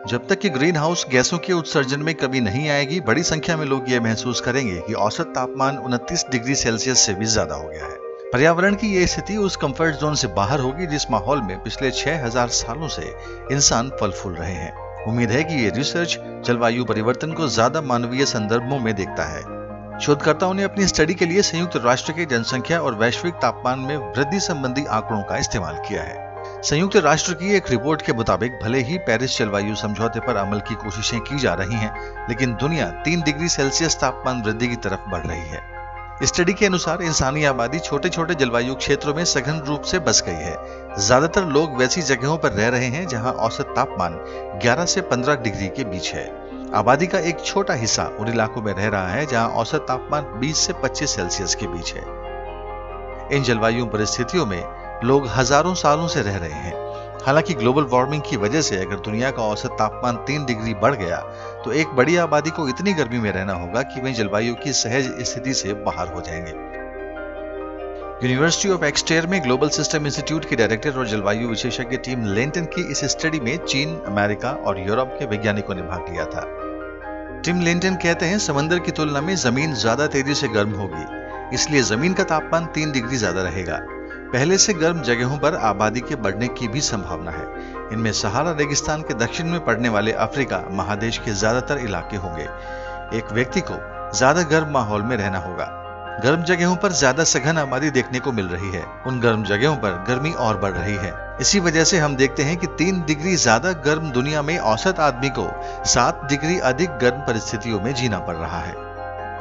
जब तक कि ग्रीन हाउस गैसों के उत्सर्जन में कमी नहीं आएगी, बड़ी संख्या में लोग ये महसूस करेंगे कि औसत तापमान 29 डिग्री सेल्सियस से भी ज्यादा हो गया है। पर्यावरण की ये स्थिति उस कंफर्ट जोन से बाहर होगी जिस माहौल में पिछले 6000 सालों से इंसान फल फूल रहे हैं। उम्मीद है कि ये रिसर्च जलवायु परिवर्तन को ज्यादा मानवीय संदर्भों में देखता है। शोधकर्ताओं ने अपनी स्टडी के लिए संयुक्त राष्ट्र के जनसंख्या और वैश्विक तापमान में वृद्धि संबंधी आंकड़ों का इस्तेमाल किया है। संयुक्त राष्ट्र की एक रिपोर्ट के मुताबिक भले ही पेरिस जलवायु समझौते पर अमल की कोशिशें की जा रही हैं, लेकिन दुनिया 3 डिग्री सेल्सियस तापमान वृद्धि की तरफ बढ़ रही है। स्टडी के अनुसार इंसानी आबादी छोटे छोटे जलवायु क्षेत्रों में सघन रूप से बस गई है। ज्यादातर लोग वैसी जगहों पर रह रहे हैं जहां औसत तापमान 11 से 15 डिग्री के बीच है। आबादी का एक छोटा हिस्सा उन इलाकों में रह रहा है जहां औसत तापमान 20 से 25 सेल्सियस के बीच है। इन जलवायु परिस्थितियों में लोग हजारों सालों से रह रहे हैं। हालांकि ग्लोबल वार्मिंग की वजह से अगर दुनिया का औसत तापमान 3 डिग्री बढ़ गया तो एक बड़ी आबादी को इतनी गर्मी में रहना होगा कि वे जलवायु की सहज स्थिति से बाहर हो जाएंगे। यूनिवर्सिटी ऑफ एक्सटेर में ग्लोबल सिस्टम इंस्टीट्यूट की डायरेक्टर और जलवायु विशेषज्ञ टीम लेंटन की इस स्टडी में चीन, अमेरिका और यूरोप के वैज्ञानिकों ने भाग लिया था। टिम लेंटन कहते हैं, समंदर की तुलना में जमीन ज्यादा तेजी से गर्म होगी, इसलिए जमीन का तापमान 3 डिग्री ज्यादा रहेगा। पहले से गर्म जगहों पर आबादी के बढ़ने की भी संभावना है। इनमें सहारा रेगिस्तान के दक्षिण में पड़ने वाले अफ्रीका महादेश के ज्यादातर इलाके होंगे। एक व्यक्ति को ज्यादा गर्म माहौल में रहना होगा। गर्म जगहों पर ज्यादा सघन आबादी देखने को मिल रही है। उन गर्म जगहों पर गर्मी और बढ़ रही है। इसी वजह से हम देखते हैं कि 3 डिग्री ज्यादा गर्म दुनिया में औसत आदमी को 7 डिग्री अधिक गर्म परिस्थितियों में जीना पड़ रहा है।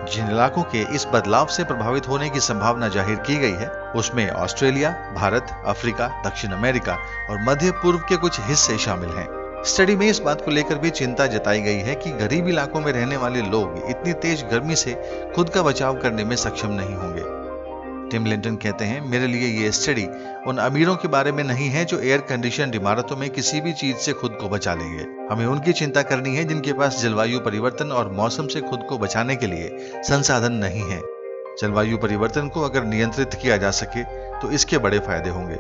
जिन इलाकों के इस बदलाव से प्रभावित होने की संभावना जाहिर की गई है उसमें ऑस्ट्रेलिया, भारत, अफ्रीका, दक्षिण अमेरिका और मध्य पूर्व के कुछ हिस्से शामिल हैं। स्टडी में इस बात को लेकर भी चिंता जताई गई है कि गरीब इलाकों में रहने वाले लोग इतनी तेज गर्मी से खुद का बचाव करने में सक्षम नहीं होंगे। टिम लिंटन कहते हैं, मेरे लिए ये स्टडी उन अमीरों के बारे में नहीं है जो एयर कंडीशन इमारतों में किसी भी चीज से खुद को बचा लेंगे। हमें उनकी चिंता करनी है जिनके पास जलवायु परिवर्तन और मौसम से खुद को बचाने के लिए संसाधन नहीं है। जलवायु परिवर्तन को अगर नियंत्रित किया जा सके तो इसके बड़े फायदे होंगे।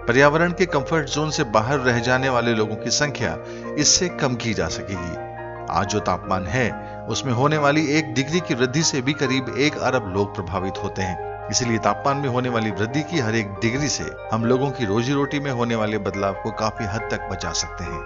पर्यावरण के कंफर्ट जोन से बाहर रह जाने वाले लोगों की संख्या इससे कम की जा सकेगी। आज जो तापमान है उसमें होने वाली 1 डिग्री की वृद्धि से भी करीब 1 अरब लोग प्रभावित होते हैं। इसलिए तापमान में होने वाली वृद्धि की हर 1 डिग्री से हम लोगों की रोजी रोटी में होने वाले बदलाव को काफी हद तक बचा सकते हैं।